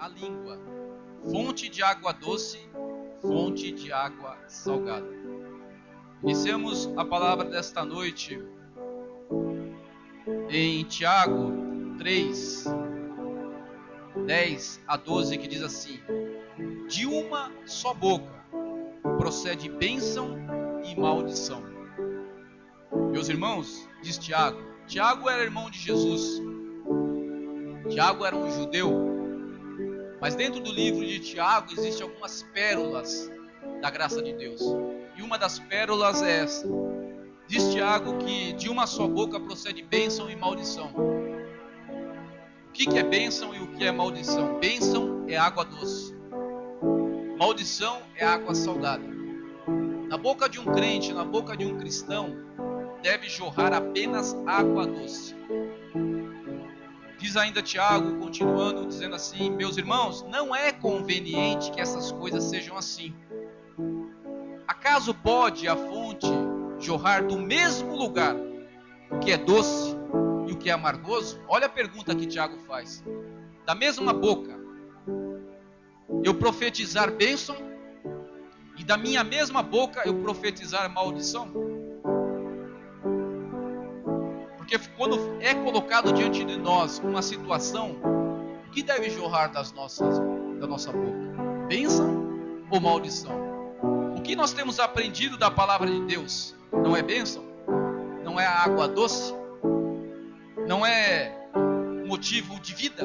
a língua, fonte de água doce, fonte de água salgada. Iniciamos a palavra desta noite em Tiago 3, 10 a 12, que diz assim: de uma só boca procede bênção e maldição. Meus irmãos, diz Tiago, Tiago era irmão de Jesus. Tiago era um judeu. Mas dentro do livro de Tiago existem algumas pérolas da graça de Deus. E uma das pérolas é essa. Diz Tiago que de uma só boca procede bênção e maldição. O que é bênção e o que é maldição? Bênção é água doce. Maldição é água salgada. Na boca de um crente, na boca de um cristão, deve jorrar apenas água doce. Diz ainda Tiago, continuando, dizendo assim: meus irmãos, não é conveniente que essas coisas sejam assim. Acaso pode a fonte jorrar do mesmo lugar o que é doce e o que é amargoso? Olha a pergunta que Tiago faz. Da mesma boca eu profetizar bênção e da minha mesma boca eu profetizar maldição? Porque quando é colocado diante de nós uma situação, o que deve jorrar da nossa boca? Bênção ou maldição? O que nós temos aprendido da palavra de Deus? Não é bênção? Não é a água doce? Não é motivo de vida?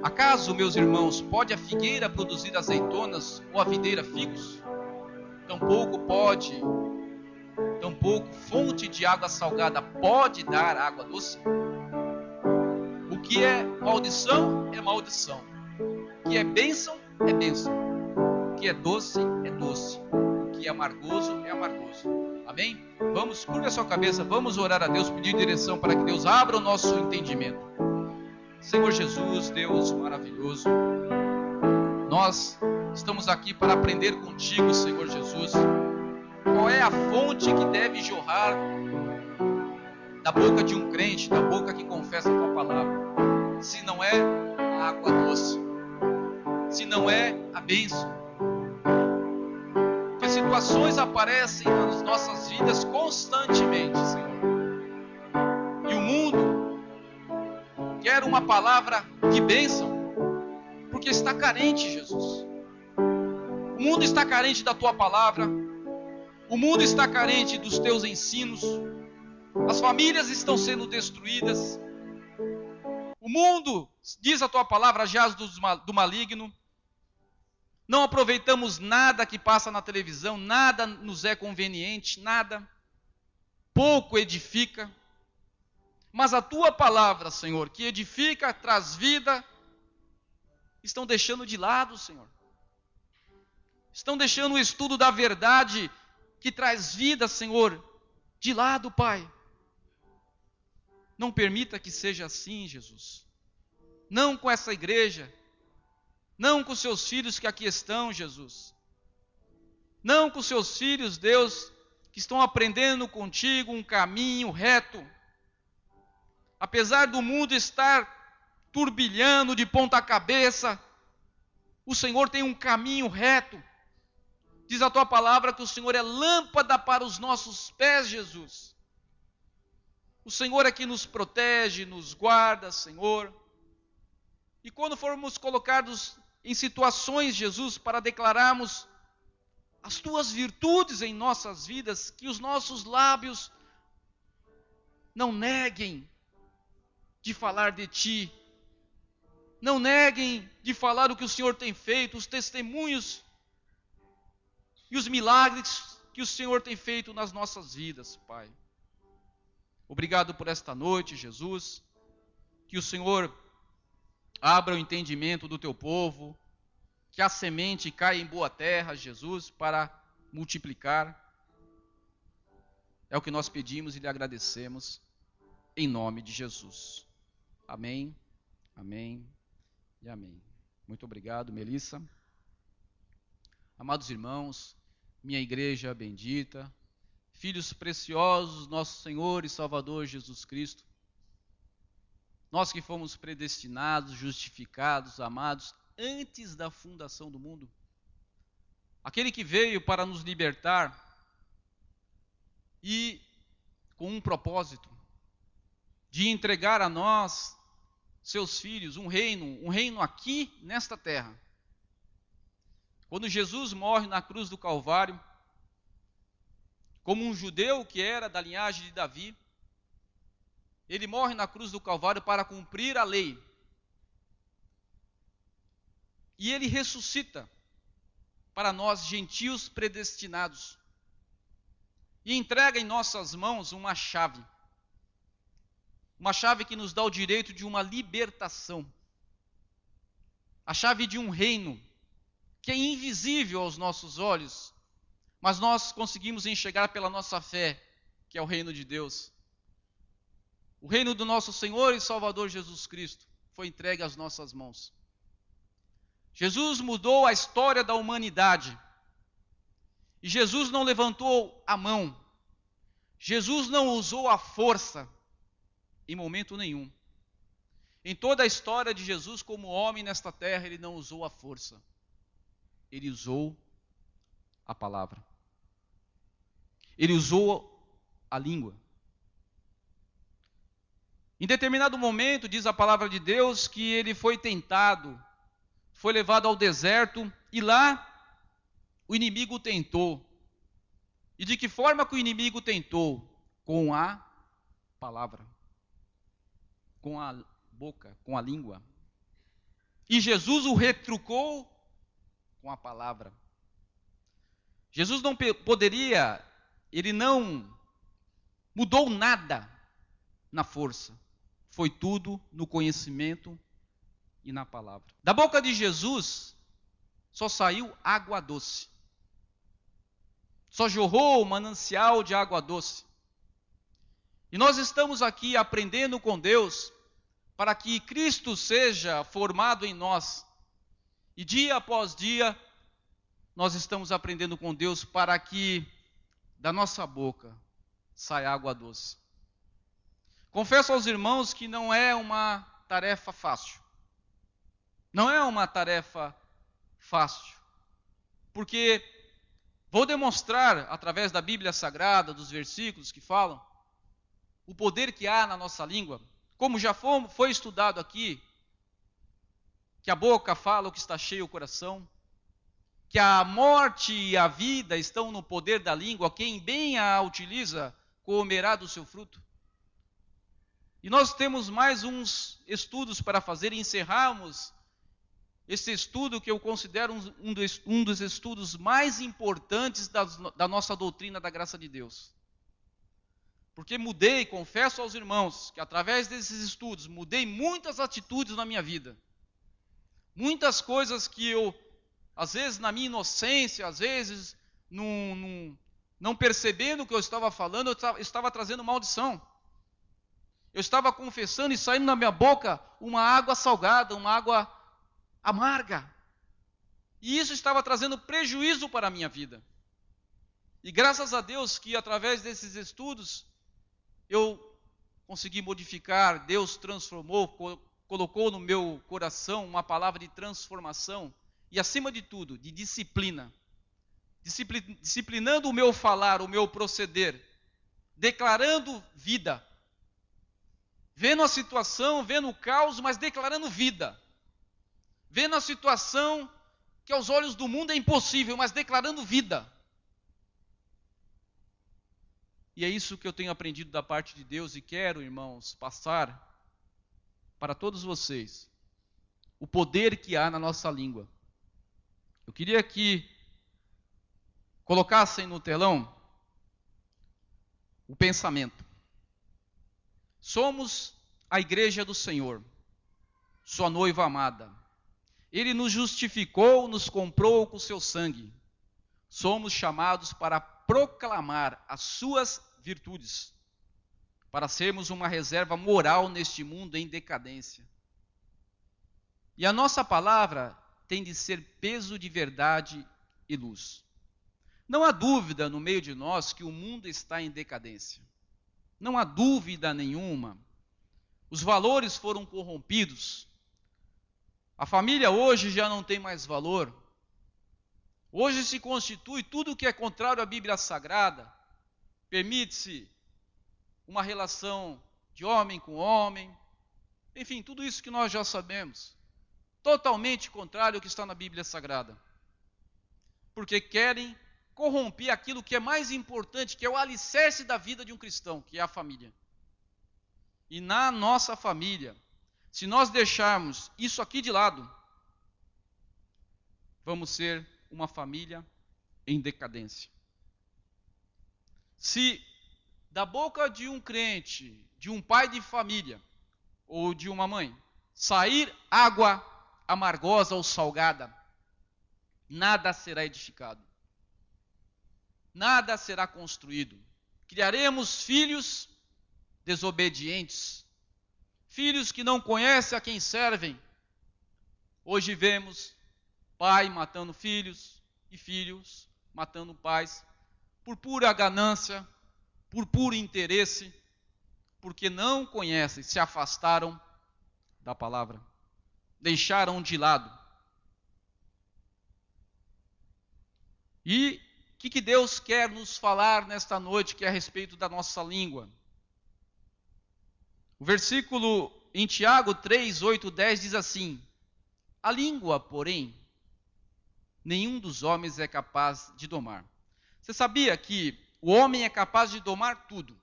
Acaso, meus irmãos, pode a figueira produzir azeitonas ou a videira figos? Tampouco fonte de água salgada pode dar água doce? O que é maldição é maldição. O que é bênção é bênção. O que é doce é doce. O que é amargoso é amargoso. Amém? Vamos, curva a sua cabeça, vamos orar a Deus, pedir direção para que Deus abra o nosso entendimento. Senhor Jesus, Deus maravilhoso, nós estamos aqui para aprender contigo, Senhor Jesus. Qual é a fonte que deve jorrar da boca de um crente, da boca que confessa a tua palavra? Se não é a água doce, se não é a bênção. Porque situações aparecem nas nossas vidas constantemente, Senhor. E o mundo quer uma palavra de bênção, porque está carente, Jesus. O mundo está carente da tua palavra. O mundo está carente dos teus ensinos. As famílias estão sendo destruídas. O mundo, diz a tua palavra, jaz do maligno. Não aproveitamos nada que passa na televisão, nada nos é conveniente, nada. Pouco edifica. Mas a tua palavra, Senhor, que edifica, traz vida, estão deixando de lado, Senhor. Estão deixando o estudo da verdade que traz vida, Senhor, de lado, Pai. Não permita que seja assim, Jesus. Não com essa igreja. Não com seus filhos que aqui estão, Jesus. Não com seus filhos, Deus, que estão aprendendo contigo um caminho reto. Apesar do mundo estar turbilhando de ponta cabeça, o Senhor tem um caminho reto. Diz a tua palavra que o Senhor é lâmpada para os nossos pés, Jesus. O Senhor é que nos protege, nos guarda, Senhor. E quando formos colocados em situações, Jesus, para declararmos as tuas virtudes em nossas vidas, que os nossos lábios não neguem de falar de ti. Não neguem de falar o que o Senhor tem feito, os testemunhos e os milagres que o Senhor tem feito nas nossas vidas, Pai. Obrigado por esta noite, Jesus. Que o Senhor abra o entendimento do teu povo, que a semente caia em boa terra, Jesus, para multiplicar. É o que nós pedimos e lhe agradecemos, em nome de Jesus. Amém, amém e amém. Muito obrigado, Melissa. Amados irmãos, minha igreja bendita, filhos preciosos, nosso Senhor e Salvador Jesus Cristo, Nós que fomos predestinados, justificados, amados, antes da fundação do mundo. Aquele que veio para nos libertar e com um propósito de entregar a nós, seus filhos, um reino aqui nesta terra. Quando Jesus morre na cruz do Calvário, como um judeu que era da linhagem de Davi, ele morre na cruz do Calvário para cumprir a lei. E ele ressuscita para nós, gentios predestinados, e entrega em nossas mãos uma chave que nos dá o direito de uma libertação, a chave de um reino que é invisível aos nossos olhos, mas nós conseguimos enxergar pela nossa fé, que é o reino de Deus. O reino do nosso Senhor e Salvador Jesus Cristo foi entregue às nossas mãos. Jesus mudou a história da humanidade. E Jesus não levantou a mão. Jesus não usou a força em momento nenhum. Em toda a história de Jesus como homem nesta terra, ele não usou a força. Ele usou a palavra. Ele usou a língua. Em determinado momento, diz a palavra de Deus, que ele foi tentado, foi levado ao deserto, e lá o inimigo tentou. E de que forma que o inimigo tentou? Com a palavra. Com a boca, com a língua. E Jesus o retrucou com a palavra. Jesus não poderia, ele não mudou nada na força. Foi tudo no conhecimento e na palavra. Da boca de Jesus só saiu água doce. Só jorrou o manancial de água doce. E nós estamos aqui aprendendo com Deus para que Cristo seja formado em nós. E dia após dia nós estamos aprendendo com Deus para que da nossa boca saia água doce. Confesso aos irmãos que não é uma tarefa fácil. Não é uma tarefa fácil. Porque vou demonstrar, através da Bíblia Sagrada, dos versículos que falam, o poder que há na nossa língua. Como já foi estudado aqui, que a boca fala o que está cheio o coração, que a morte e a vida estão no poder da língua, quem bem a utiliza, comerá do seu fruto. E nós temos mais uns estudos para fazer e encerrarmos esse estudo que eu considero um dos estudos mais importantes da nossa doutrina da graça de Deus. Porque confesso aos irmãos, que através desses estudos, mudei muitas atitudes na minha vida. Muitas coisas que eu, às vezes na minha inocência, às vezes não percebendo o que eu estava falando, eu estava trazendo maldição. Eu estava confessando e saindo na minha boca uma água salgada, uma água amarga. E isso estava trazendo prejuízo para a minha vida. E graças a Deus que através desses estudos eu consegui modificar, Deus transformou, colocou no meu coração uma palavra de transformação e acima de tudo, de disciplina. Disciplinando o meu falar, o meu proceder, declarando vida. Vendo a situação, vendo o caos, mas declarando vida. Vendo a situação que aos olhos do mundo é impossível, mas declarando vida. E é isso que eu tenho aprendido da parte de Deus e quero, irmãos, passar para todos vocês o poder que há na nossa língua. Eu queria que colocassem no telão o pensamento. Somos a igreja do Senhor, sua noiva amada. Ele nos justificou, nos comprou com seu sangue. Somos chamados para proclamar as suas virtudes, para sermos uma reserva moral neste mundo em decadência. E a nossa palavra tem de ser peso de verdade e luz. Não há dúvida no meio de nós que o mundo está em decadência. Não há dúvida nenhuma. Os valores foram corrompidos. A família hoje já não tem mais valor. Hoje se constitui tudo o que é contrário à Bíblia Sagrada. Permite-se uma relação de homem com homem. Enfim, tudo isso que nós já sabemos. Totalmente contrário ao que está na Bíblia Sagrada. Porque querem corromper aquilo que é mais importante, que é o alicerce da vida de um cristão, que é a família. E na nossa família, se nós deixarmos isso aqui de lado, vamos ser uma família em decadência. Se da boca de um crente, de um pai de família, ou de uma mãe, sair água amargosa ou salgada, nada será edificado. Nada será construído. Criaremos filhos desobedientes, filhos que não conhecem a quem servem. Hoje vemos pai matando filhos e filhos matando pais por pura ganância, por puro interesse, porque não conhecem, se afastaram da palavra, deixaram de lado. E o que Deus quer nos falar nesta noite, que é a respeito da nossa língua? O versículo em Tiago 3, 8, 10 diz assim: a língua, porém, nenhum dos homens é capaz de domar. Você sabia que o homem é capaz de domar tudo?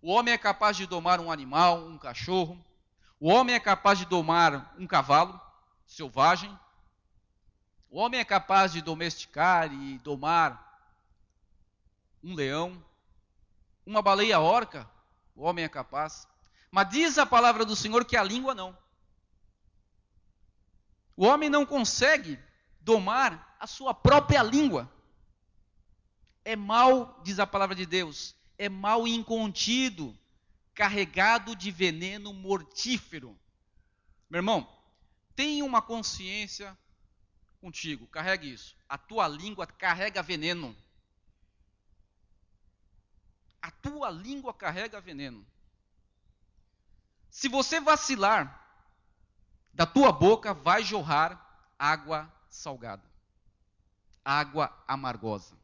O homem é capaz de domar um animal, um cachorro. O homem é capaz de domar um cavalo selvagem. O homem é capaz de domesticar e domar um leão, uma baleia orca. O homem é capaz. Mas diz a palavra do Senhor que a língua não. O homem não consegue domar a sua própria língua. É mal, diz a palavra de Deus, é mal incontido, carregado de veneno mortífero. Meu irmão, tenha uma consciência contigo, carregue isso. A tua língua carrega veneno. A tua língua carrega veneno. Se você vacilar, da tua boca vai jorrar água salgada, água amargosa.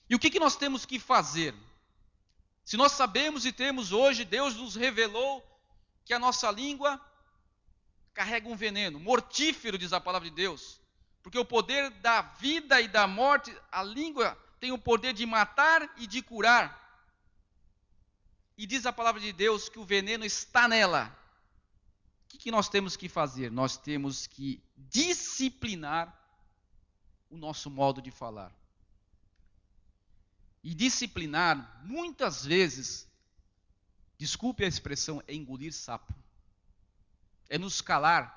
E o que nós temos que fazer? Se nós sabemos e temos hoje, Deus nos revelou que a nossa língua carrega um veneno mortífero, diz a palavra de Deus. Porque o poder da vida e da morte, a língua tem o poder de matar e de curar. E diz a palavra de Deus que o veneno está nela. O que nós temos que fazer? Nós temos que disciplinar o nosso modo de falar. E disciplinar, muitas vezes, desculpe a expressão, é engolir sapo. É nos calar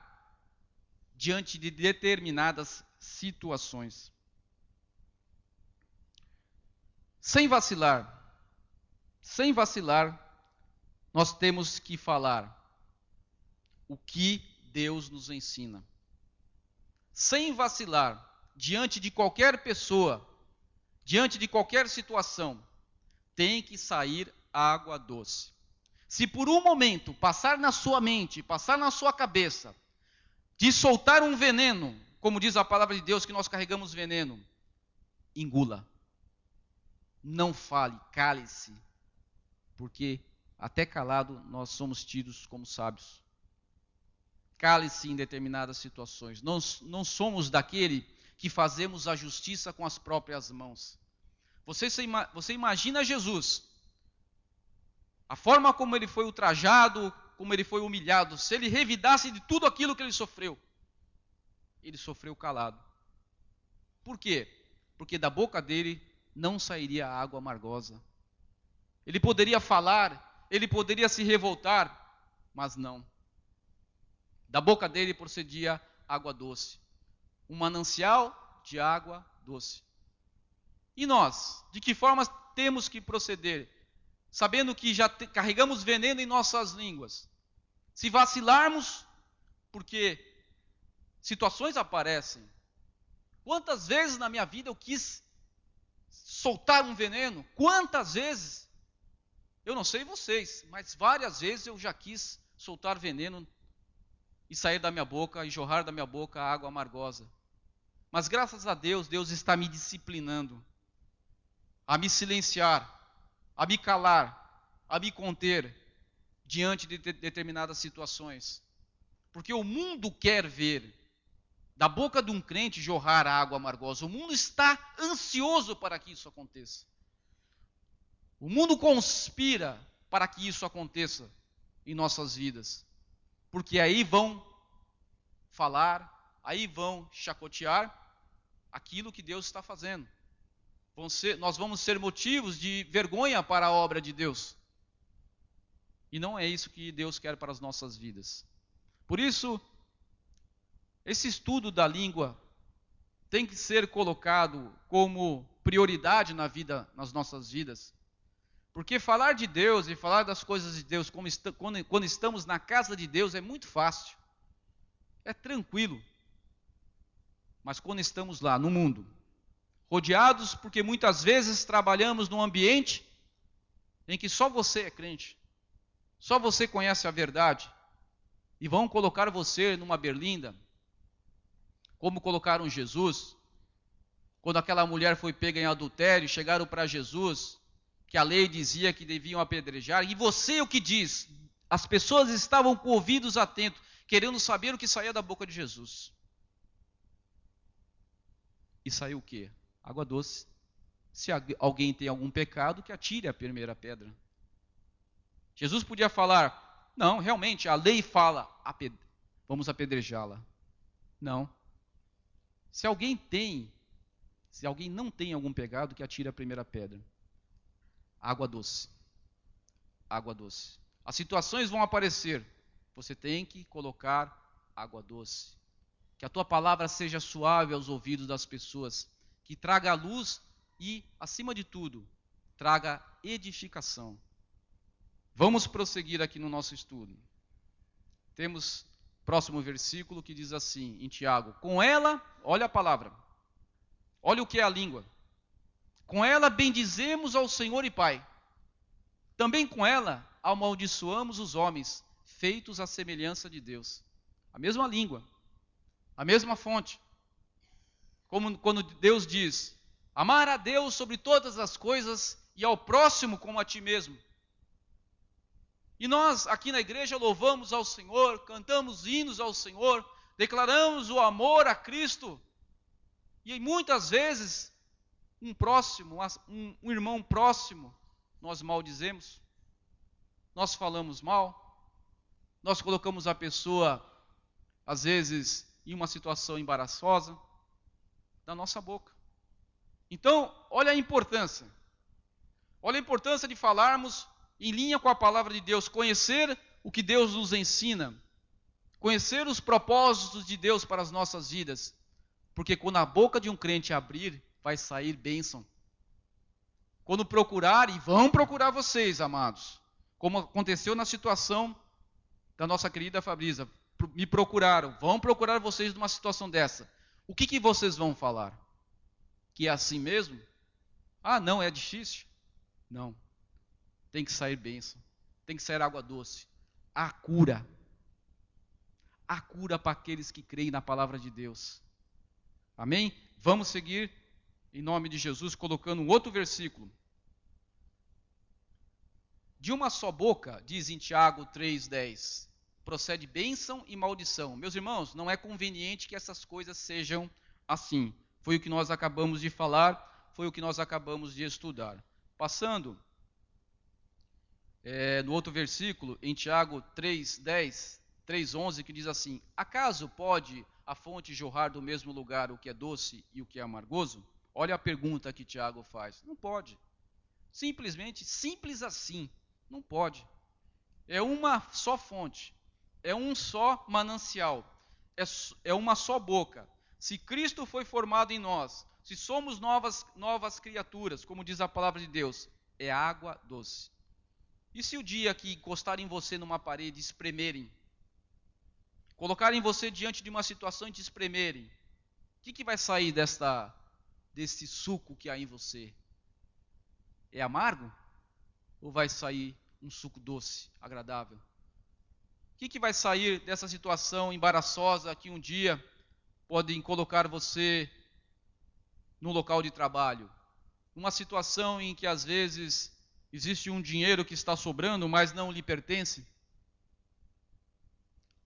diante de determinadas situações. Sem vacilar, nós temos que falar o que Deus nos ensina. Sem vacilar, diante de qualquer pessoa, diante de qualquer situação, tem que sair água doce. Se por um momento passar na sua mente, passar na sua cabeça, de soltar um veneno, como diz a palavra de Deus que nós carregamos veneno, engula. Não fale, cale-se, porque até calado nós somos tidos como sábios. Cale-se em determinadas situações. Não somos daquele que fazemos a justiça com as próprias mãos. Você imagina Jesus, a forma como ele foi ultrajado, como ele foi humilhado, se ele revidasse de tudo aquilo que ele sofreu calado. Por quê? Porque da boca dele não sairia água amargosa. Ele poderia falar, ele poderia se revoltar, mas não. Da boca dele procedia água doce. Um manancial de água doce. E nós, de que forma temos que proceder? Sabendo que já carregamos veneno em nossas línguas. Se vacilarmos, porque situações aparecem. Quantas vezes na minha vida eu quis soltar um veneno? Quantas vezes? Eu não sei vocês, mas várias vezes eu já quis soltar veneno e sair da minha boca, e jorrar da minha boca água amargosa. Mas graças a Deus, Deus está me disciplinando a me silenciar, a me calar, a me conter diante de determinadas situações. Porque o mundo quer ver da boca de um crente jorrar água amargosa. O mundo está ansioso para que isso aconteça. O mundo conspira para que isso aconteça em nossas vidas. Porque aí vão falar, aí vão chacotear aquilo que Deus está fazendo. Nós vamos ser motivos de vergonha para a obra de Deus. E não é isso que Deus quer para as nossas vidas. Por isso, esse estudo da língua tem que ser colocado como prioridade nas nossas vidas. Porque falar de Deus e falar das coisas de Deus quando estamos na casa de Deus é muito fácil. É tranquilo. Mas quando estamos lá no mundo, rodeados, porque muitas vezes trabalhamos num ambiente em que só você é crente, só você conhece a verdade, e vão colocar você numa berlinda, como colocaram Jesus, quando aquela mulher foi pega em adultério, chegaram para Jesus, que a lei dizia que deviam apedrejar, e você o que diz? As pessoas estavam com ouvidos atentos, querendo saber o que saía da boca de Jesus. E saiu o quê? Água doce. Se alguém tem algum pecado, que atire a primeira pedra. Jesus podia falar, não, realmente, a lei fala, vamos apedrejá-la. Não. Se alguém não tem algum pecado, que atire a primeira pedra. Água doce. Água doce. As situações vão aparecer. Você tem que colocar água doce. Que a tua palavra seja suave aos ouvidos das pessoas. Que traga luz e, acima de tudo, traga edificação. Vamos prosseguir aqui no nosso estudo. Temos o próximo versículo que diz assim, em Tiago. Com ela, olha a palavra. Olha o que é a língua. Com ela bendizemos ao Senhor e Pai. Também com ela amaldiçoamos os homens, feitos à semelhança de Deus. A mesma língua, a mesma fonte. Como quando Deus diz, amar a Deus sobre todas as coisas e ao próximo como a ti mesmo. E nós aqui na igreja louvamos ao Senhor, cantamos hinos ao Senhor, declaramos o amor a Cristo. E muitas vezes, um irmão próximo, nós maldizemos, nós falamos mal, nós colocamos a pessoa, às vezes, em uma situação embaraçosa, da nossa boca. Então, olha a importância de falarmos em linha com a palavra de Deus, conhecer o que Deus nos ensina, conhecer os propósitos de Deus para as nossas vidas, porque quando a boca de um crente abrir, vai sair bênção. Quando procurar, e vão procurar vocês, amados, como aconteceu na situação da nossa querida Fabrícia, me procuraram, vão procurar vocês numa situação dessa. O que vocês vão falar? Que é assim mesmo? Ah, não, é difícil? Não. Tem que sair bênção. Tem que sair água doce. A cura. A cura para aqueles que creem na palavra de Deus. Amém? Vamos seguir em nome de Jesus, colocando um outro versículo. De uma só boca, diz em Tiago 3,10, procede bênção e maldição. Meus irmãos, não é conveniente que essas coisas sejam assim. Foi o que nós acabamos de falar, foi o que nós acabamos de estudar. Passando no outro versículo, em Tiago 3,10, 3,11, que diz assim, acaso pode a fonte jorrar do mesmo lugar o que é doce e o que é amargoso? Olha a pergunta que Tiago faz. Não pode. Simplesmente, simples assim. Não pode. É uma só fonte. É um só manancial. É uma só boca. Se Cristo foi formado em nós, se somos novas criaturas, como diz a palavra de Deus, é água doce. E se o dia que encostarem você numa parede e espremerem, colocarem você diante de uma situação e te espremerem, o que vai sair desse suco que há em você? É amargo? ou vai sair um suco doce, agradável? O que vai sair dessa situação embaraçosa que um dia podem colocar você no local de trabalho? Uma situação em que às vezes existe um dinheiro que está sobrando, mas não lhe pertence.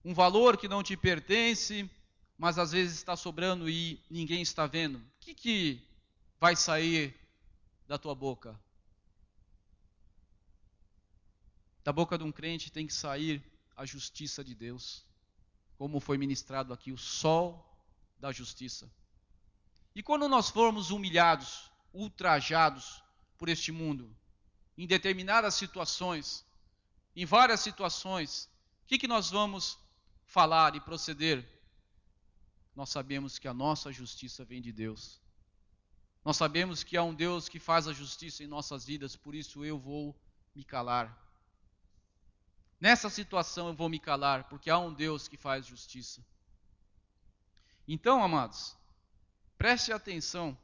Um valor que não te pertence, mas às vezes está sobrando e ninguém está vendo. O que vai sair da tua boca? Da boca de um crente tem que sair a justiça de Deus, como foi ministrado aqui, o sol da justiça. E quando nós formos humilhados, ultrajados por este mundo, em determinadas situações, em várias situações, o que nós vamos falar e proceder? Nós sabemos que a nossa justiça vem de Deus. Nós sabemos que há um Deus que faz a justiça em nossas vidas, por isso eu vou me calar. Nessa situação eu vou me calar, porque há um Deus que faz justiça. Então, amados, preste atenção.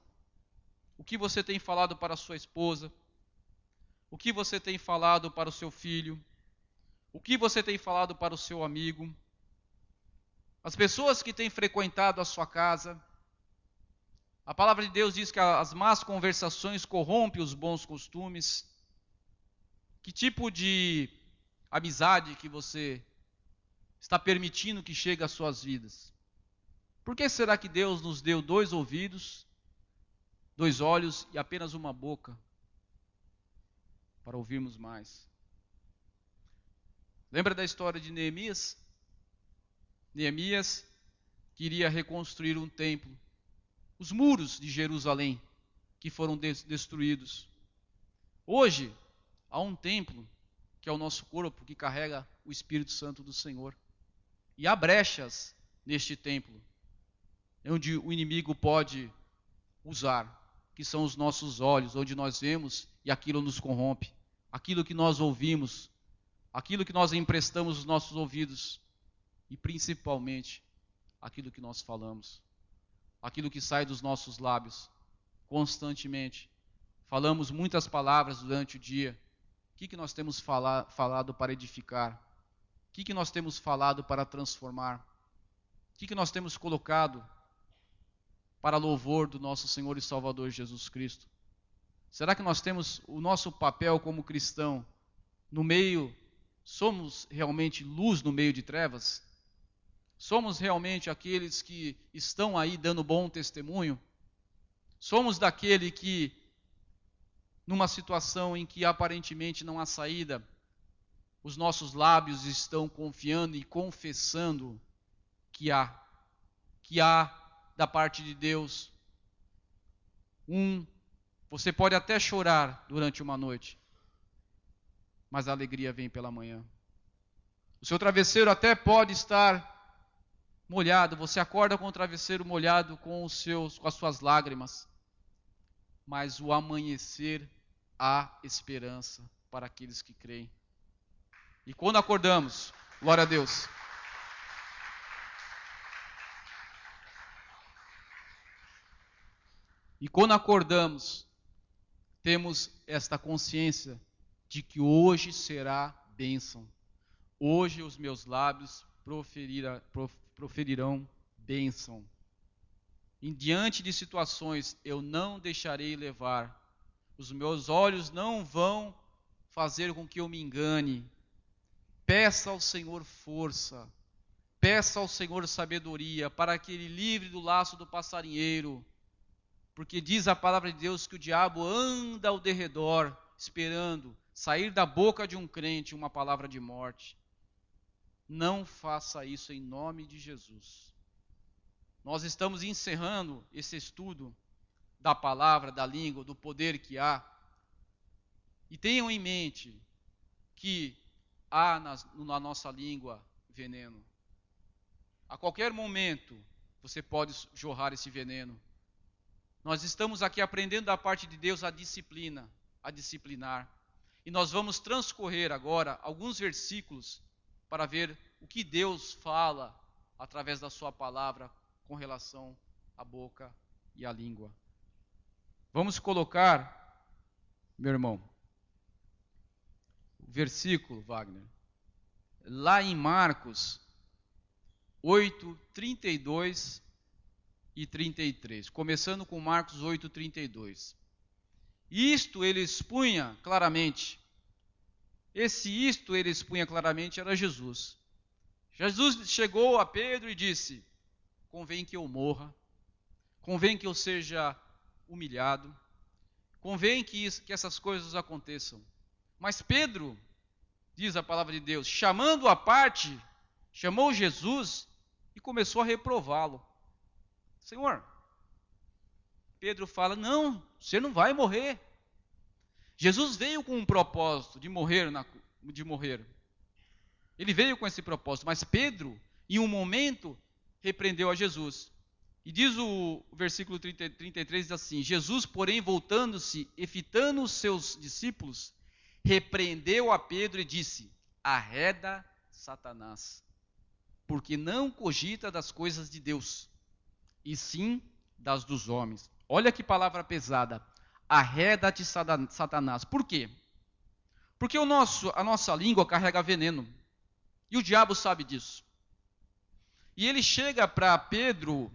O que você tem falado para a sua esposa? O que você tem falado para o seu filho? O que você tem falado para o seu amigo? As pessoas que têm frequentado a sua casa. A palavra de Deus diz que as más conversações corrompem os bons costumes. Que tipo de amizade que você está permitindo que chegue às suas vidas? Por que será que Deus nos deu 2 ouvidos, 2 olhos e apenas uma boca para ouvirmos mais? Lembra da história de Neemias? Neemias queria reconstruir um templo, os muros de Jerusalém que foram destruídos. Hoje há um templo que é o nosso corpo, que carrega o Espírito Santo do Senhor. E há brechas neste templo, onde o inimigo pode usar, que são os nossos olhos, onde nós vemos e aquilo nos corrompe. Aquilo que nós ouvimos, aquilo que nós emprestamos os nossos ouvidos, e principalmente aquilo que nós falamos, aquilo que sai dos nossos lábios constantemente. Falamos muitas palavras durante o dia. O que nós temos falado para edificar? O que nós temos falado para transformar? O que nós temos colocado para louvor do nosso Senhor e Salvador Jesus Cristo? Será que nós temos o nosso papel como cristão no meio, somos realmente luz no meio de trevas? Somos realmente aqueles que estão aí dando bom testemunho? Somos daquele que, numa situação em que aparentemente não há saída, os nossos lábios estão confiando e confessando que há da parte de Deus você pode até chorar durante uma noite, mas a alegria vem pela manhã. O seu travesseiro até pode estar molhado, você acorda com o travesseiro molhado com as suas lágrimas, mas o amanhecer há esperança para aqueles que creem. E quando acordamos, glória a Deus. E quando acordamos, temos esta consciência de que hoje será bênção. Hoje os meus lábios proferirão bênção. E diante de situações, eu não deixarei levar. Os meus olhos não vão fazer com que eu me engane. Peça ao Senhor força. Peça ao Senhor sabedoria para que Ele livre do laço do passarinheiro. Porque diz a palavra de Deus que o diabo anda ao derredor, esperando sair da boca de um crente uma palavra de morte. Não faça isso em nome de Jesus. Nós estamos encerrando esse estudo da palavra, da língua, do poder que há. E tenham em mente que há na nossa língua veneno. A qualquer momento você pode jorrar esse veneno. Nós estamos aqui aprendendo da parte de Deus a disciplinar. E nós vamos transcorrer agora alguns versículos para ver o que Deus fala através da sua palavra com relação à boca e à língua. Vamos colocar, meu irmão, versículo, Wagner, lá em Marcos 8, 32 e 33. Começando com Marcos 8, 32. Isto ele expunha claramente. Isto ele expunha claramente era Jesus. Jesus chegou a Pedro e disse: convém que eu morra, convém que eu seja humilhado, convém que essas coisas aconteçam. Mas Pedro, diz a palavra de Deus, chamando à parte, chamou Jesus e começou a reprová-lo. Senhor, Pedro fala: não, você não vai morrer. Jesus veio com um propósito de morrer. Ele veio com esse propósito, mas Pedro, em um momento, repreendeu a Jesus. E diz o versículo 33 assim: Jesus, porém, voltando-se e fitando os seus discípulos, repreendeu a Pedro e disse: arreda, Satanás, porque não cogita das coisas de Deus, e sim das dos homens. Olha que palavra pesada. Arreda-te, Satanás. Por quê? Porque a nossa língua carrega veneno. E o diabo sabe disso. E ele chega para Pedro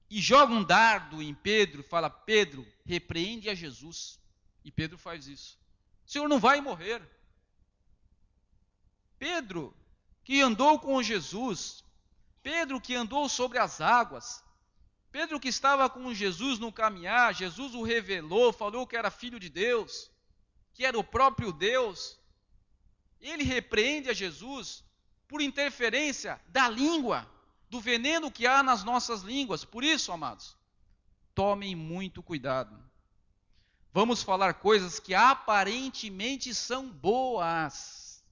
e joga um dardo em Pedro, fala: Pedro, repreende a Jesus. E Pedro faz isso. O Senhor não vai morrer. Pedro, que andou com Jesus, Pedro que andou sobre as águas, Pedro que estava com Jesus no caminhar, Jesus o revelou, falou que era filho de Deus, que era o próprio Deus. Ele repreende a Jesus por interferência da língua, do veneno que há nas nossas línguas. Por isso, amados, tomem muito cuidado. Vamos falar coisas que aparentemente são boas.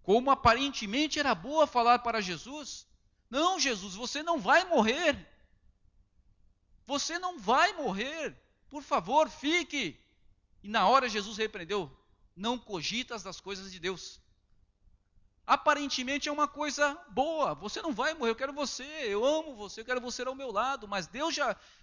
Como aparentemente era boa falar para Jesus. Não, Jesus, você não vai morrer. Você não vai morrer. Por favor, fique. E na hora Jesus repreendeu: não cogitas das coisas de Deus. Aparentemente é uma coisa boa. Você não vai morrer, eu quero você, eu amo você, eu quero você ao meu lado. Mas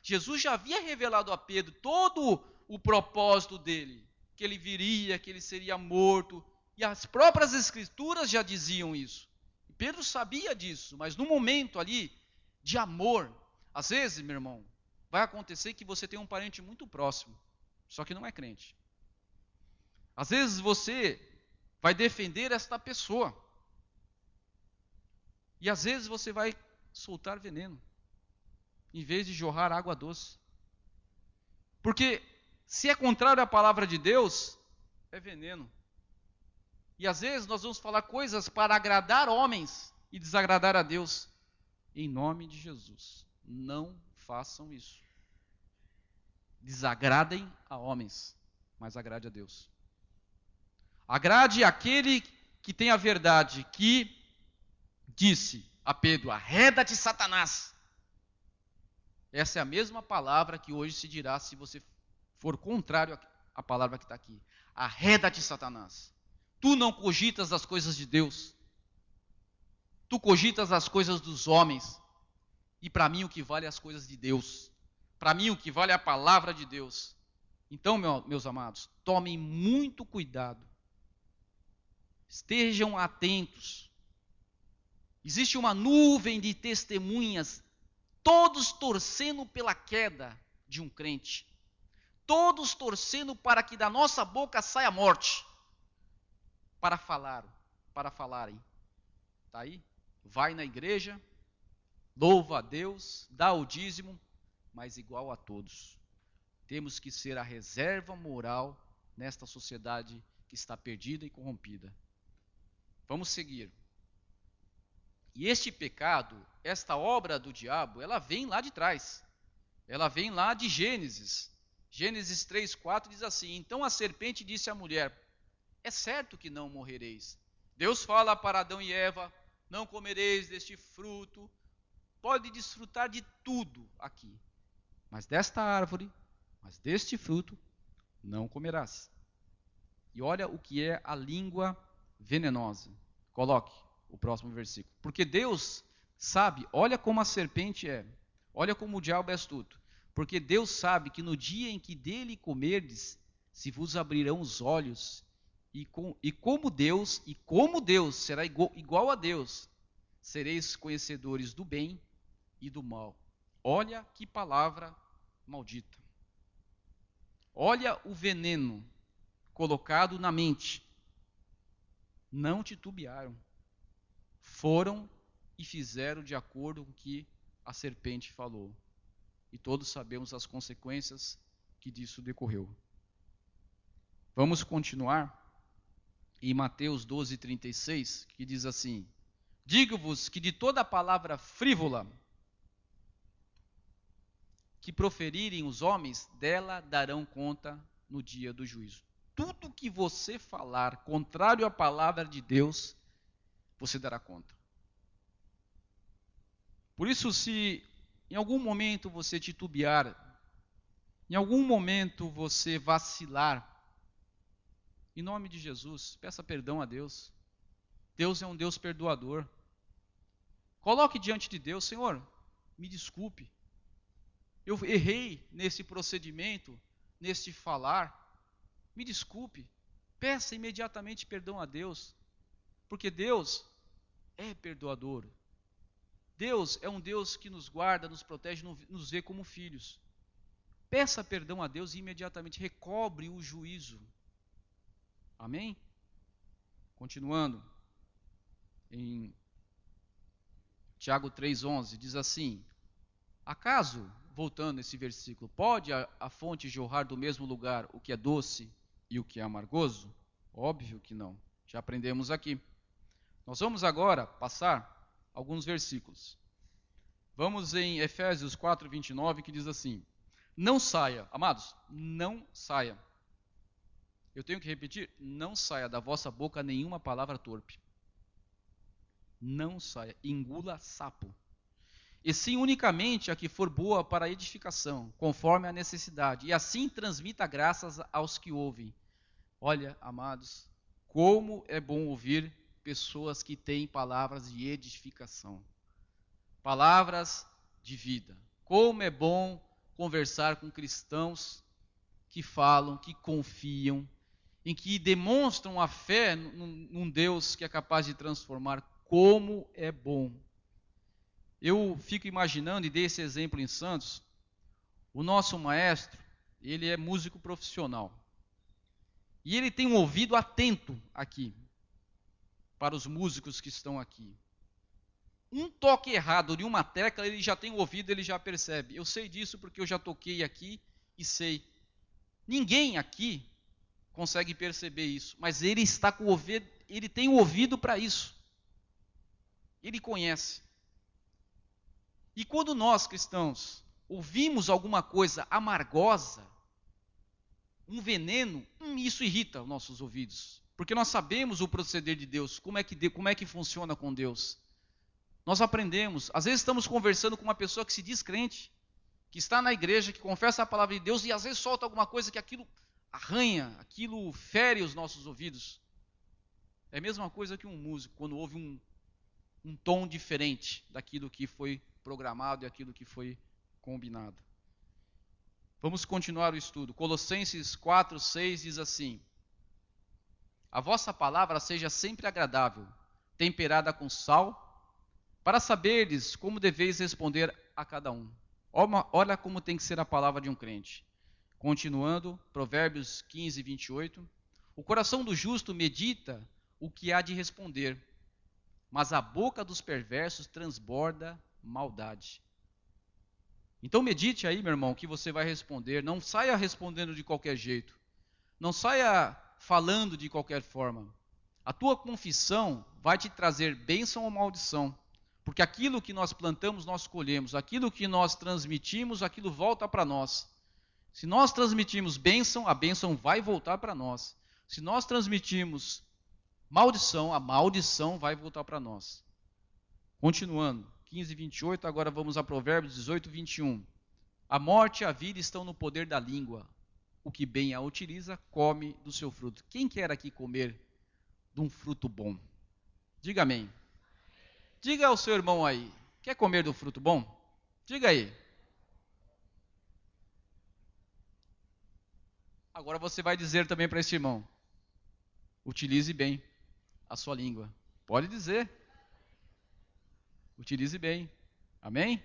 Jesus já havia revelado a Pedro todo o propósito dele. Que ele viria, que ele seria morto. E as próprias escrituras já diziam isso. E Pedro sabia disso, mas no momento ali de amor, às vezes, meu irmão, vai acontecer que você tem um parente muito próximo, só que não é crente. Às vezes você vai defender esta pessoa. E às vezes você vai soltar veneno, em vez de jorrar água doce. Porque se é contrário à palavra de Deus, é veneno. E às vezes nós vamos falar coisas para agradar homens e desagradar a Deus. Em nome de Jesus, não façam isso. Desagradem a homens, mas agrade a Deus. Agrade aquele que tem a verdade, que disse a Pedro: arreda-te, Satanás. Essa é a mesma palavra que hoje se dirá se você for contrário à palavra que está aqui. Arreda-te, Satanás. Tu não cogitas as coisas de Deus. Tu cogitas as coisas dos homens. E para mim o que vale é as coisas de Deus. Para mim o que vale é a palavra de Deus. Então, meus amados, tomem muito cuidado. Estejam atentos. Existe uma nuvem de testemunhas, todos torcendo pela queda de um crente. Todos torcendo para que da nossa boca saia a morte. Para falarem. Está aí? Vai na igreja, louva a Deus, dá o dízimo, mas igual a todos. Temos que ser a reserva moral nesta sociedade que está perdida e corrompida. Vamos seguir. E este pecado, esta obra do diabo, ela vem lá de trás. Ela vem lá de Gênesis. Gênesis 3:4 diz assim: então a serpente disse à mulher: é certo que não morrereis. Deus fala para Adão e Eva: não comereis deste fruto. Pode desfrutar de tudo aqui, mas desta árvore, mas deste fruto, não comerás. E olha o que é a língua venenosa. Coloque o próximo versículo. Porque Deus sabe, olha como a serpente é, olha como o diabo é astuto. Porque Deus sabe que no dia em que dele comerdes, se vos abrirão os olhos, E como Deus será igual a Deus, sereis conhecedores do bem e do mal. Olha que palavra maldita. Olha o veneno colocado na mente. Não titubearam. Foram e fizeram de acordo com o que a serpente falou. E todos sabemos as consequências que disso decorreu. Vamos continuar em Mateus 12:36, que diz assim: digo-vos que de toda palavra frívola que proferirem os homens, dela darão conta no dia do juízo. Tudo que você falar contrário à palavra de Deus, você dará conta. Por isso, se em algum momento você titubear, em algum momento você vacilar, em nome de Jesus, peça perdão a Deus. Deus é um Deus perdoador. Coloque diante de Deus: Senhor, me desculpe. Eu errei nesse procedimento, neste falar. Me desculpe. Peça imediatamente perdão a Deus. Porque Deus é perdoador. Deus é um Deus que nos guarda, nos protege, nos vê como filhos. Peça perdão a Deus e imediatamente recobre o juízo. Amém? Continuando, em Tiago 3,11, diz assim: acaso, voltando esse versículo, pode a fonte jorrar do mesmo lugar o que é doce e o que é amargoso? Óbvio que não. Já aprendemos aqui. Nós vamos agora passar alguns versículos. Vamos em Efésios 4:29, que diz assim: não saia, amados, não saia. Eu tenho que repetir: não saia da vossa boca nenhuma palavra torpe. Não saia, engula sapo. E sim unicamente a que for boa para a edificação, conforme a necessidade, e assim transmita graças aos que ouvem. Olha, amados, como é bom ouvir pessoas que têm palavras de edificação, palavras de vida. Como é bom conversar com cristãos que falam, que confiam, em que demonstram a fé num Deus que é capaz de transformar. Como é bom. Eu fico imaginando, e dei esse exemplo em Santos, o nosso maestro, ele é músico profissional. E ele tem um ouvido atento aqui, para os músicos que estão aqui. Um toque errado de uma tecla, ele já tem o ouvido, ele já percebe. Eu sei disso porque eu já toquei aqui e sei. Ninguém aqui consegue perceber isso, mas ele está com o ouvido, ele tem o ouvido para isso. Ele conhece. E quando nós, cristãos, ouvimos alguma coisa amargosa, um veneno, isso irrita os nossos ouvidos. Porque nós sabemos o proceder de Deus, como é que funciona com Deus. Nós aprendemos, às vezes estamos conversando com uma pessoa que se diz crente, que está na igreja, que confessa a palavra de Deus, e às vezes solta alguma coisa que aquilo arranha, aquilo fere os nossos ouvidos. É a mesma coisa que um músico, quando ouve um tom diferente daquilo que foi programado e aquilo que foi combinado. Vamos continuar o estudo. Colossenses 4:6 diz assim: a vossa palavra seja sempre agradável, temperada com sal, para saberdes como deveis responder a cada um. Olha como tem que ser a palavra de um crente. Continuando, Provérbios 15:28. O coração do justo medita o que há de responder, mas a boca dos perversos transborda maldade. Então medite aí, meu irmão, o que você vai responder. Não saia respondendo de qualquer jeito. Não saia falando de qualquer forma. A tua confissão vai te trazer bênção ou maldição. Porque aquilo que nós plantamos, nós colhemos. Aquilo que nós transmitimos, aquilo volta para nós. Se nós transmitimos bênção, a bênção vai voltar para nós. Se nós transmitimos maldição, a maldição vai voltar para nós. Continuando, 15:28, agora vamos a Provérbios 18:21. A morte e a vida estão no poder da língua. O que bem a utiliza, come do seu fruto. Quem quer aqui comer de um fruto bom? Diga amém. Diga ao seu irmão aí, quer comer do fruto bom? Diga aí. Agora você vai dizer também para esse irmão: Utilize bem a sua língua. Pode dizer. Utilize bem. Amém?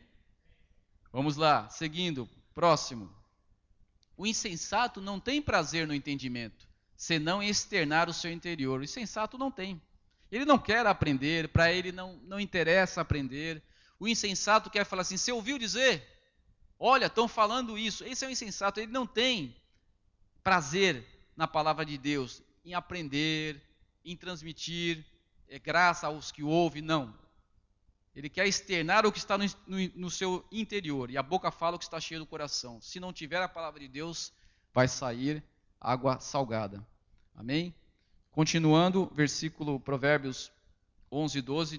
Vamos lá, seguindo. Próximo. O insensato não tem prazer no entendimento, senão em externar o seu interior. O insensato não tem. Ele não quer aprender, para ele não interessa aprender. O insensato quer falar assim, você ouviu dizer? Olha, estão falando isso. Esse é o insensato, ele não tem prazer na palavra de Deus, em aprender, em transmitir, graça aos que ouvem, não. Ele quer externar o que está no seu interior, e a boca fala o que está cheio do coração. Se não tiver a palavra de Deus, vai sair água salgada. Amém? Continuando, versículo Provérbios 11:12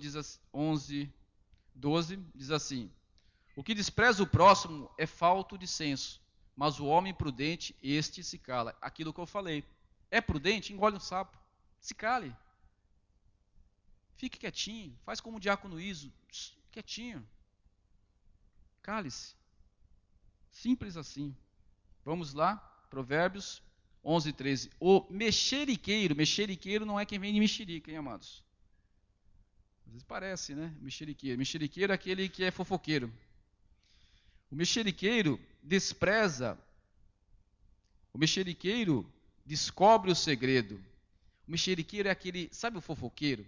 diz assim: o que despreza o próximo é falto de senso, mas o homem prudente, este se cala. Aquilo que eu falei. É prudente? Engole um sapo. Se cale. Fique quietinho. Faz como o diácono Iso. Quietinho. Cale-se. Simples assim. Vamos lá. Provérbios 11:13. O mexeriqueiro não é quem vem de mexerica, hein, amados? Às vezes parece, né? Mexeriqueiro é aquele que é fofoqueiro. O mexeriqueiro descobre o segredo. O mexeriqueiro é aquele, sabe o fofoqueiro?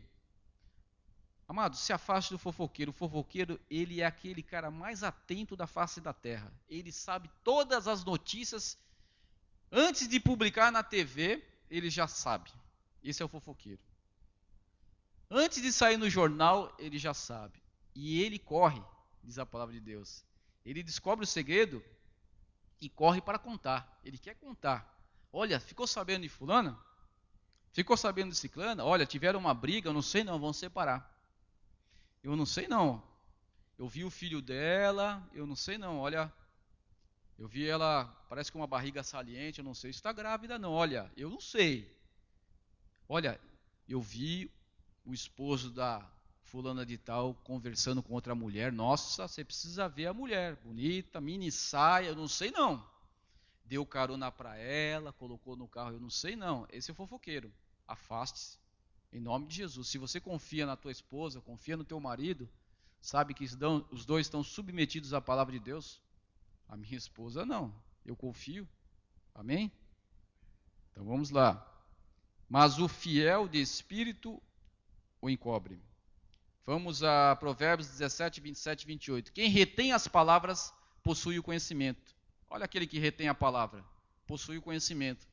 Amado, se afaste do fofoqueiro. O fofoqueiro, ele é aquele cara mais atento da face da terra. Ele sabe todas as notícias. Antes de publicar na TV, ele já sabe. Esse é o fofoqueiro. Antes de sair no jornal, ele já sabe. E ele corre, diz a palavra de Deus. Ele descobre o segredo e corre para contar. Ele quer contar. Olha, ficou sabendo de fulana? Ficou sabendo de ciclana? Olha, tiveram uma briga, eu não sei não, vão separar. Eu não sei não. Eu vi o filho dela, eu não sei não, olha. Eu vi ela, parece com uma barriga saliente, eu não sei se está grávida não. Olha, eu não sei. Olha, eu vi o esposo da fulana de tal conversando com outra mulher. Nossa, você precisa ver a mulher, bonita, mini saia, eu não sei não. Deu carona para ela, colocou no carro, eu não sei não. Esse é o fofoqueiro. Afaste-se, em nome de Jesus. Se você confia na tua esposa, confia no teu marido, sabe que os dois estão submetidos à palavra de Deus. A minha esposa não, eu confio. Amém? Então vamos lá. Mas o fiel de espírito o encobre. Vamos a Provérbios 17, 27 e 28. Quem retém as palavras possui o conhecimento. Olha aquele que retém a palavra, possui o conhecimento.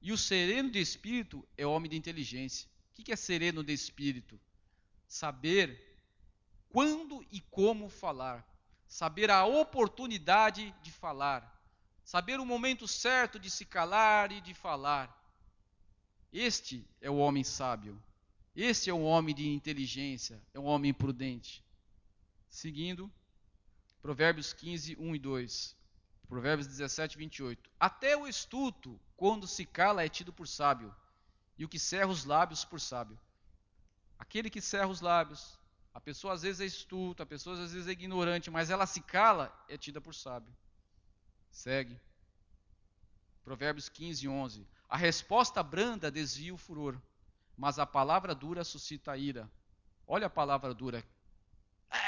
E o sereno de espírito é homem de inteligência. O que é sereno de espírito? Saber quando e como falar. Saber a oportunidade de falar. Saber o momento certo de se calar e de falar. Este é o homem sábio. Este é um homem de inteligência, é um homem prudente. Seguindo, Provérbios 15, 1 e 2. Provérbios 17, 28. Até o estulto, quando se cala, é tido por sábio, e o que cerra os lábios por sábio. Aquele que cerra os lábios, a pessoa às vezes é estulta, a pessoa às vezes é ignorante, mas ela se cala, é tida por sábio. Segue. Provérbios 15, 11. A resposta branda desvia o furor, mas a palavra dura suscita a ira. Olha a palavra dura.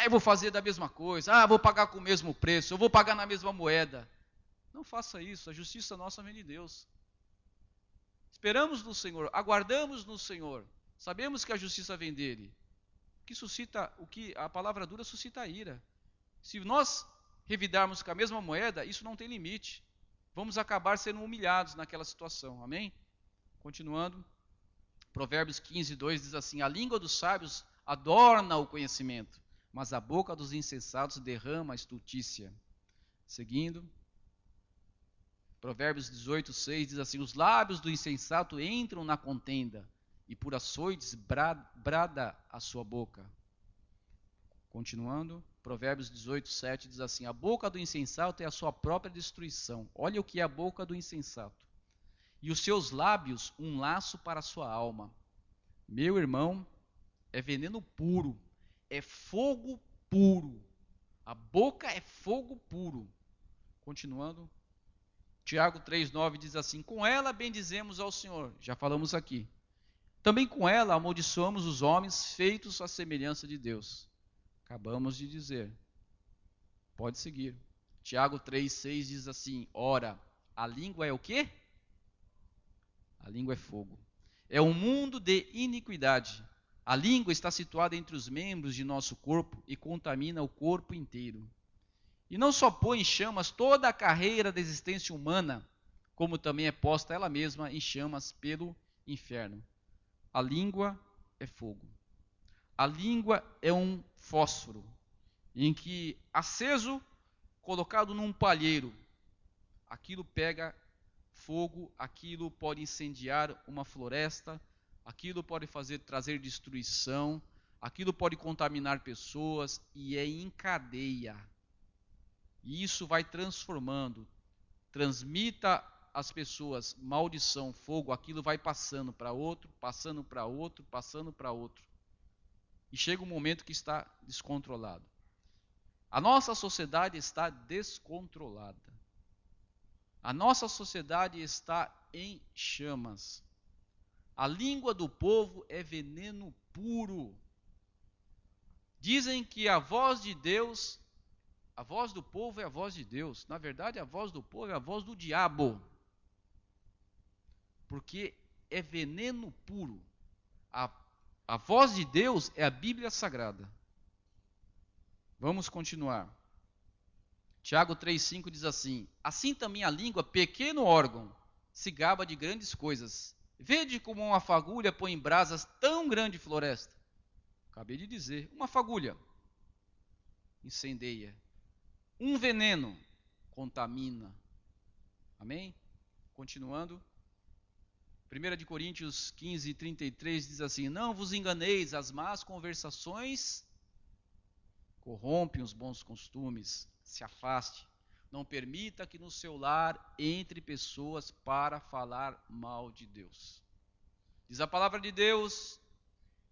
Eu vou fazer da mesma coisa. Vou pagar com o mesmo preço. Eu vou pagar na mesma moeda. Não faça isso. A justiça nossa vem de Deus. Esperamos no Senhor. Aguardamos no Senhor. Sabemos que a justiça vem dele. O que a palavra dura suscita a ira. Se nós revidarmos com a mesma moeda, isso não tem limite. Vamos acabar sendo humilhados naquela situação. Amém? Continuando. Provérbios 15, 2 diz assim: a língua dos sábios adorna o conhecimento, mas a boca dos insensatos derrama a estultícia. Seguindo, Provérbios 18, 6 diz assim: os lábios do insensato entram na contenda, e por açoites brada a sua boca. Continuando, Provérbios 18, 7 diz assim: a boca do insensato é a sua própria destruição. Olha o que é a boca do insensato. E os seus lábios um laço para a sua alma. Meu irmão, é veneno puro, é fogo puro. A boca é fogo puro. Continuando, Tiago 3,9 diz assim: com ela bendizemos ao Senhor. Já falamos aqui. Também com ela amaldiçoamos os homens feitos à semelhança de Deus. Acabamos de dizer. Pode seguir. Tiago 3,6 diz assim: ora, a língua é o quê? A língua é fogo. É um mundo de iniquidade. A língua está situada entre os membros de nosso corpo e contamina o corpo inteiro. E não só põe em chamas toda a carreira da existência humana, como também é posta ela mesma em chamas pelo inferno. A língua é fogo. A língua é um fósforo, em que, aceso, colocado num palheiro, aquilo pega fogo, aquilo pode incendiar uma floresta, aquilo pode trazer destruição, aquilo pode contaminar pessoas e é em cadeia. E isso vai transformando, transmita às pessoas maldição, fogo, aquilo vai passando para outro, passando para outro, passando para outro. E chega um momento que está descontrolado. A nossa sociedade está descontrolada. A nossa sociedade está em chamas. A língua do povo é veneno puro. Dizem que a voz de Deus, a voz do povo é a voz de Deus. Na verdade, a voz do povo é a voz do diabo. Porque é veneno puro. A voz de Deus é a Bíblia Sagrada. Vamos continuar. Tiago 3,5 diz assim: assim também a língua, pequeno órgão, se gaba de grandes coisas. Vede como uma fagulha põe em brasas tão grande floresta. Acabei de dizer, uma fagulha incendeia. Um veneno contamina. Amém? Continuando. 1 Coríntios 15:33 diz assim: não vos enganeis, as más conversações corrompem os bons costumes. Se afaste. Não permita que no seu lar entre pessoas para falar mal de Deus. Diz a palavra de Deus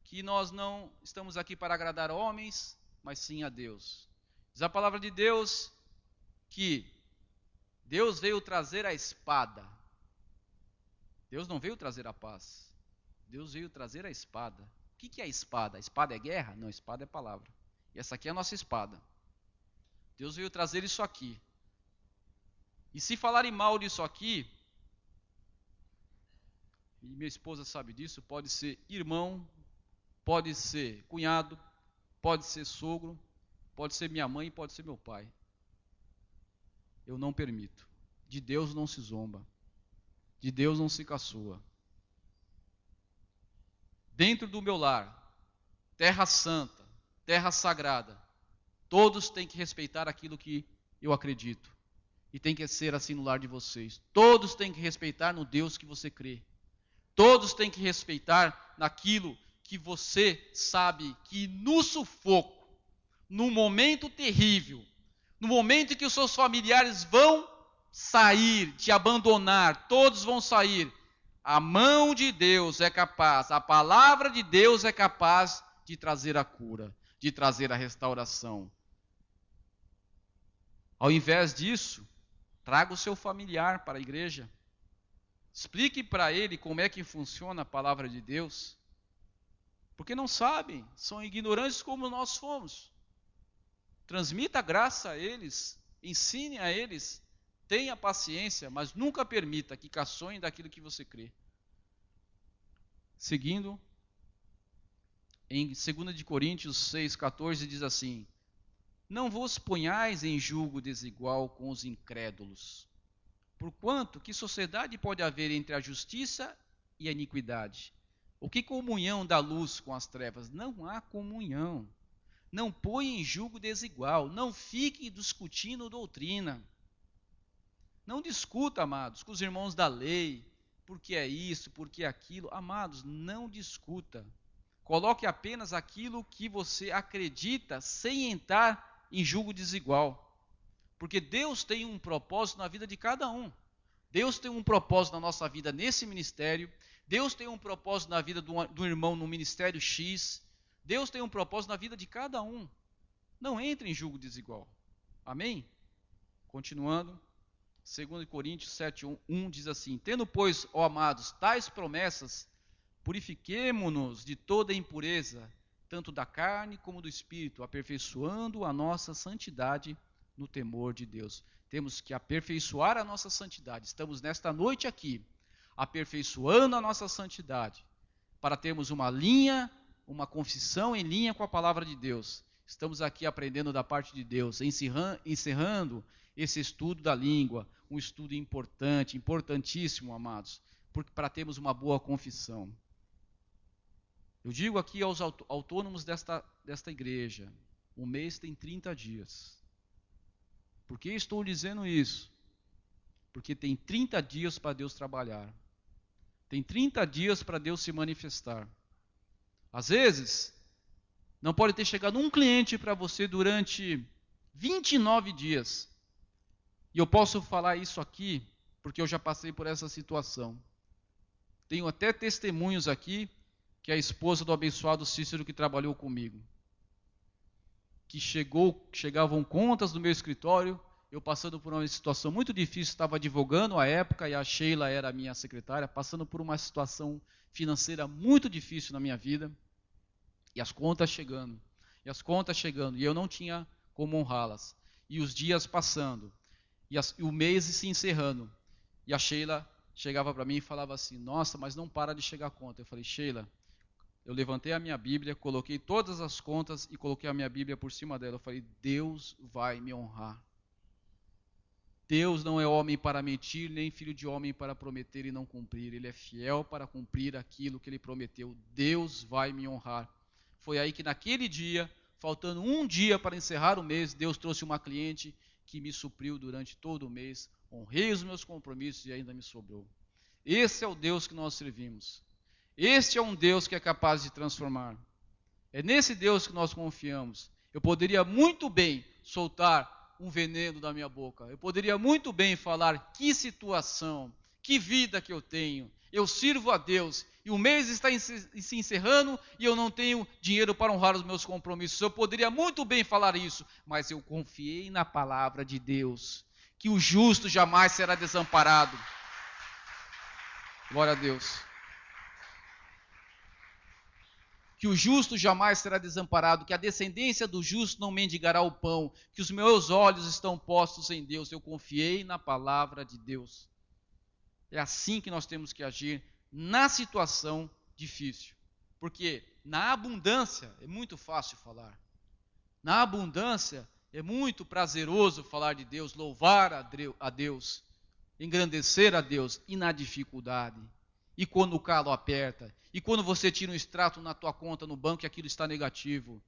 que nós não estamos aqui para agradar homens, mas sim a Deus. Diz a palavra de Deus que Deus veio trazer a espada. Deus não veio trazer a paz. Deus veio trazer a espada. O que é a espada? A espada é guerra? Não, a espada é palavra. E essa aqui é a nossa espada. Deus veio trazer isso aqui. E se falarem mal disso aqui, e minha esposa sabe disso, pode ser irmão, pode ser cunhado, pode ser sogro, pode ser minha mãe, pode ser meu pai. Eu não permito. De Deus não se zomba. De Deus não se caçoa. Dentro do meu lar, terra santa, terra sagrada, todos têm que respeitar aquilo que eu acredito. E tem que ser assim no lar de vocês. Todos têm que respeitar no Deus que você crê. Todos têm que respeitar naquilo que você sabe que no sufoco, no momento terrível, no momento em que os seus familiares vão sair, te abandonar, todos vão sair, a mão de Deus é capaz, a palavra de Deus é capaz de trazer a cura, de trazer a restauração. Ao invés disso, traga o seu familiar para a igreja. Explique para ele como é que funciona a palavra de Deus. Porque não sabem, são ignorantes como nós somos. Transmita a graça a eles, ensine a eles, tenha paciência, mas nunca permita que caçoem daquilo que você crê. Seguindo, em 2 Coríntios 6,14 diz assim: não vos ponhais em julgo desigual com os incrédulos. Porquanto, que sociedade pode haver entre a justiça e a iniquidade? O que comunhão da luz com as trevas? Não há comunhão. Não põe em julgo desigual. Não fique discutindo doutrina. Não discuta, amados, com os irmãos da lei, porque é isso, porque é aquilo. Amados, não discuta. Coloque apenas aquilo que você acredita, sem entrar em julgo desigual. Porque Deus tem um propósito na vida de cada um. Deus tem um propósito na nossa vida nesse ministério. Deus tem um propósito na vida do irmão no ministério X. Deus tem um propósito na vida de cada um. Não entre em julgo desigual. Amém? Continuando, 2 Coríntios 7:1 diz assim: tendo, pois, ó amados, tais promessas, Purifiquemo-nos de toda impureza, tanto da carne como do espírito, aperfeiçoando a nossa santidade no temor de Deus. Temos que aperfeiçoar a nossa santidade. Estamos nesta noite aqui, aperfeiçoando a nossa santidade, para termos uma confissão em linha com a palavra de Deus. Estamos aqui aprendendo da parte de Deus, encerrando esse estudo da língua, um estudo importante, importantíssimo, amados, para termos uma boa confissão. Eu digo aqui aos autônomos desta igreja, o mês tem 30 dias. Por que estou dizendo isso? Porque tem 30 dias para Deus trabalhar. Tem 30 dias para Deus se manifestar. Às vezes, não pode ter chegado um cliente para você durante 29 dias. E eu posso falar isso aqui, porque eu já passei por essa situação. Tenho até testemunhos aqui, que é a esposa do abençoado Cícero que trabalhou comigo. Que chegavam contas no meu escritório, eu passando por uma situação muito difícil, estava advogando à época, e a Sheila era a minha secretária, passando por uma situação financeira muito difícil na minha vida, e as contas chegando, e eu não tinha como honrá-las. E os dias passando, e o mês se encerrando, e a Sheila chegava para mim e falava assim, nossa, mas não para de chegar a conta. Eu falei, Sheila, eu levantei a minha Bíblia, coloquei todas as contas e coloquei a minha Bíblia por cima dela. Eu falei, Deus vai me honrar. Deus não é homem para mentir, nem filho de homem para prometer e não cumprir. Ele é fiel para cumprir aquilo que ele prometeu. Deus vai me honrar. Foi aí que naquele dia, faltando um dia para encerrar o mês, Deus trouxe uma cliente que me supriu durante todo o mês. Honrei os meus compromissos e ainda me sobrou. Esse é o Deus que nós servimos. Este é um Deus que é capaz de transformar. É nesse Deus que nós confiamos. Eu poderia muito bem soltar um veneno da minha boca. Eu poderia muito bem falar, que situação, que vida que eu tenho. Eu sirvo a Deus e o mês está se encerrando e eu não tenho dinheiro para honrar os meus compromissos. Eu poderia muito bem falar isso, mas eu confiei na palavra de Deus, que o justo jamais será desamparado. Glória a Deus. Que o justo jamais será desamparado, que a descendência do justo não mendigará o pão, que os meus olhos estão postos em Deus. Eu confiei na palavra de Deus. É assim que nós temos que agir na situação difícil. Porque na abundância é muito fácil falar. Na abundância é muito prazeroso falar de Deus, louvar a Deus, engrandecer a Deus. E na dificuldade, e quando o calo aperta, e quando você tira um extrato na tua conta no banco e aquilo está negativo,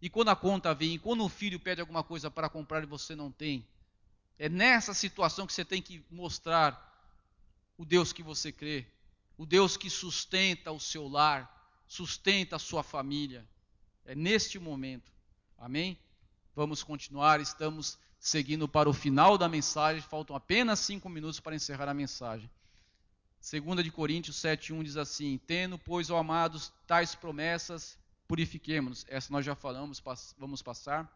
e quando a conta vem, e quando o filho pede alguma coisa para comprar e você não tem, é nessa situação que você tem que mostrar o Deus que você crê, o Deus que sustenta o seu lar, sustenta a sua família. É neste momento. Amém? Vamos continuar, estamos seguindo para o final da mensagem, faltam apenas 5 minutos para encerrar a mensagem. 2 de Coríntios 7:1 diz assim, tendo, pois, ó amados, tais promessas, purifiquemo-nos. Essa nós já falamos, vamos passar.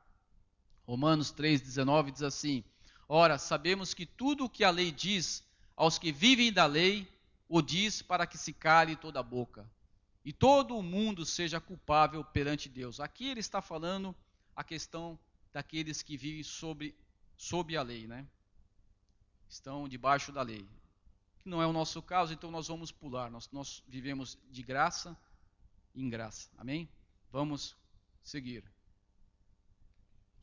Romanos 3:19 diz assim, ora, sabemos que tudo o que a lei diz aos que vivem da lei, o diz para que se cale toda a boca, e todo o mundo seja culpável perante Deus. Aqui ele está falando a questão daqueles que vivem sob a lei, né? Estão debaixo da lei. Que não é o nosso caso, então nós vamos pular. Nós vivemos de graça em graça. Amém? Vamos seguir.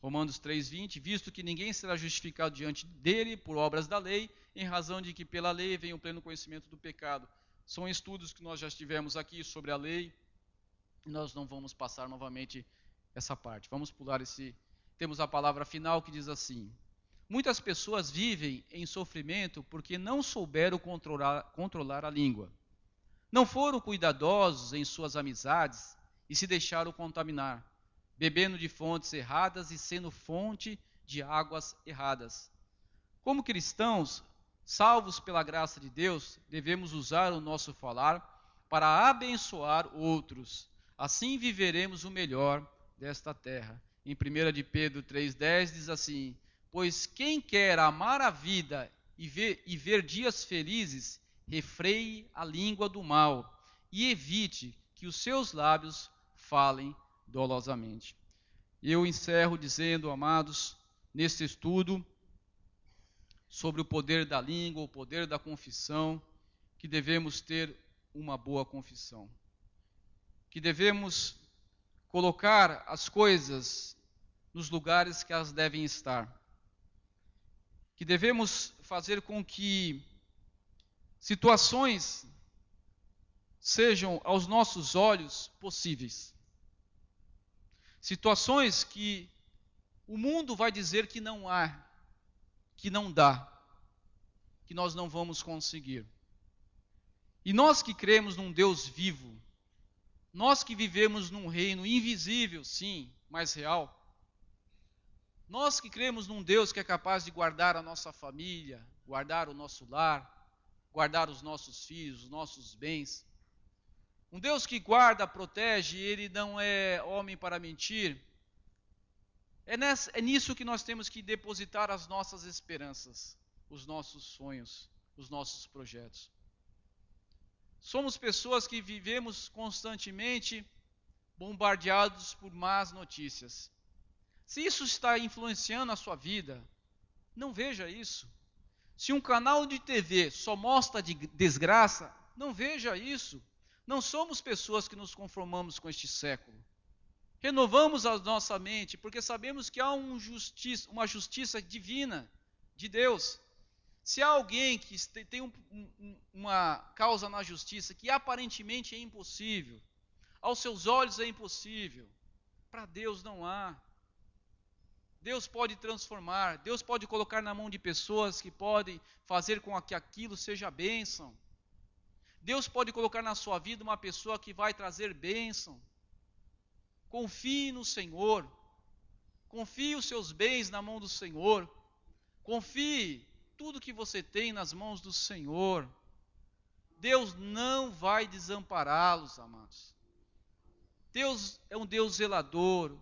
Romanos 3:20, visto que ninguém será justificado diante dele por obras da lei, em razão de que pela lei vem o pleno conhecimento do pecado. São estudos que nós já tivemos aqui sobre a lei, e nós não vamos passar novamente essa parte. Vamos pular temos a palavra final que diz assim, muitas pessoas vivem em sofrimento porque não souberam controlar a língua. Não foram cuidadosos em suas amizades e se deixaram contaminar, bebendo de fontes erradas e sendo fonte de águas erradas. Como cristãos, salvos pela graça de Deus, devemos usar o nosso falar para abençoar outros. Assim viveremos o melhor desta terra. Em 1 de Pedro 3:10 diz assim, pois quem quer amar a vida e ver dias felizes, refreie a língua do mal e evite que os seus lábios falem dolosamente. Eu encerro dizendo, amados, neste estudo sobre o poder da língua, o poder da confissão, que devemos ter uma boa confissão. Que devemos colocar as coisas nos lugares que elas devem estar. Que devemos fazer com que situações sejam aos nossos olhos possíveis. Situações que o mundo vai dizer que não há, que não dá, que nós não vamos conseguir. E nós que cremos num Deus vivo, nós que vivemos num reino invisível, sim, mas real, nós que cremos num Deus que é capaz de guardar a nossa família, guardar o nosso lar, guardar os nossos filhos, os nossos bens, um Deus que guarda, protege, Ele não é homem para mentir. É nisso que nós temos que depositar as nossas esperanças, os nossos sonhos, os nossos projetos. Somos pessoas que vivemos constantemente bombardeados por más notícias. Se isso está influenciando a sua vida, não veja isso. Se um canal de TV só mostra de desgraça, não veja isso. Não somos pessoas que nos conformamos com este século. Renovamos a nossa mente, porque sabemos que há uma justiça divina de Deus. Se há alguém que tem uma causa na justiça que aparentemente é impossível, aos seus olhos é impossível, para Deus não há. Deus pode transformar, Deus pode colocar na mão de pessoas que podem fazer com que aquilo seja bênção. Deus pode colocar na sua vida uma pessoa que vai trazer bênção. Confie no Senhor. Confie os seus bens na mão do Senhor. Confie tudo que você tem nas mãos do Senhor. Deus não vai desampará-los, amados. Deus é um Deus zelador,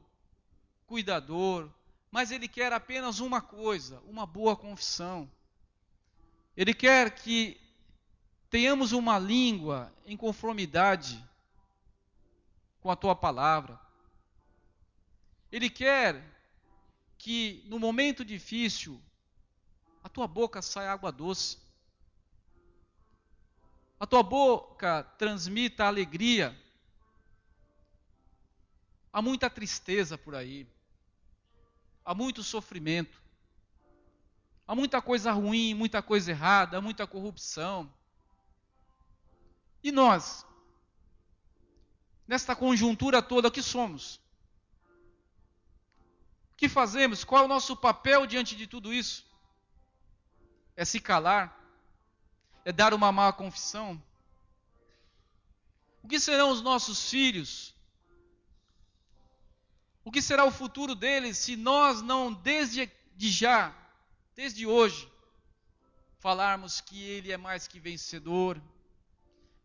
cuidador, mas Ele quer apenas uma coisa, uma boa confissão. Ele quer que tenhamos uma língua em conformidade com a Tua palavra. Ele quer que no momento difícil a tua boca saia água doce. A tua boca transmita alegria. Há muita tristeza por aí. Há muito sofrimento. Há muita coisa ruim, muita coisa errada, há muita corrupção. E nós, nesta conjuntura toda, o que somos? O que fazemos? Qual é o nosso papel diante de tudo isso? É se calar? É dar uma má confissão? O que serão os nossos filhos? O que será o futuro deles se nós não, desde hoje, falarmos que Ele é mais que vencedor,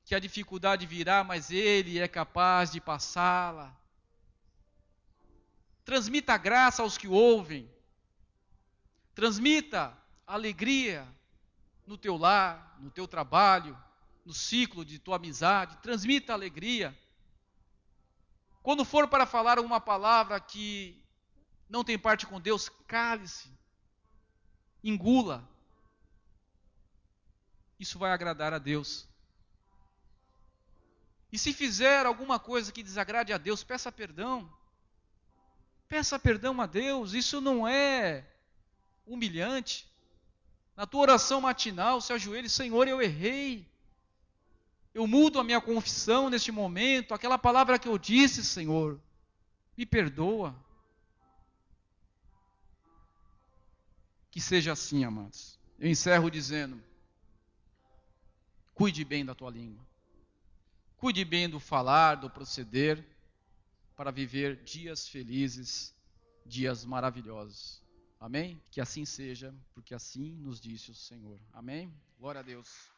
que a dificuldade virá, mas Ele é capaz de passá-la. Transmita a graça aos que ouvem. Transmita alegria no teu lar, no teu trabalho, no ciclo de tua amizade. Transmita alegria. Quando for para falar uma palavra que não tem parte com Deus, cale-se. Engula. Isso vai agradar a Deus. E se fizer alguma coisa que desagrade a Deus, peça perdão. Peça perdão a Deus. Isso não é humilhante. Na tua oração matinal, se ajoelhe, Senhor, eu errei. Eu mudo a minha confissão neste momento. Aquela palavra que eu disse, Senhor, me perdoa. Que seja assim, amados. Eu encerro dizendo: cuide bem da tua língua. Cuide bem do falar, do proceder, para viver dias felizes, dias maravilhosos. Amém? Que assim seja, porque assim nos disse o Senhor. Amém? Glória a Deus.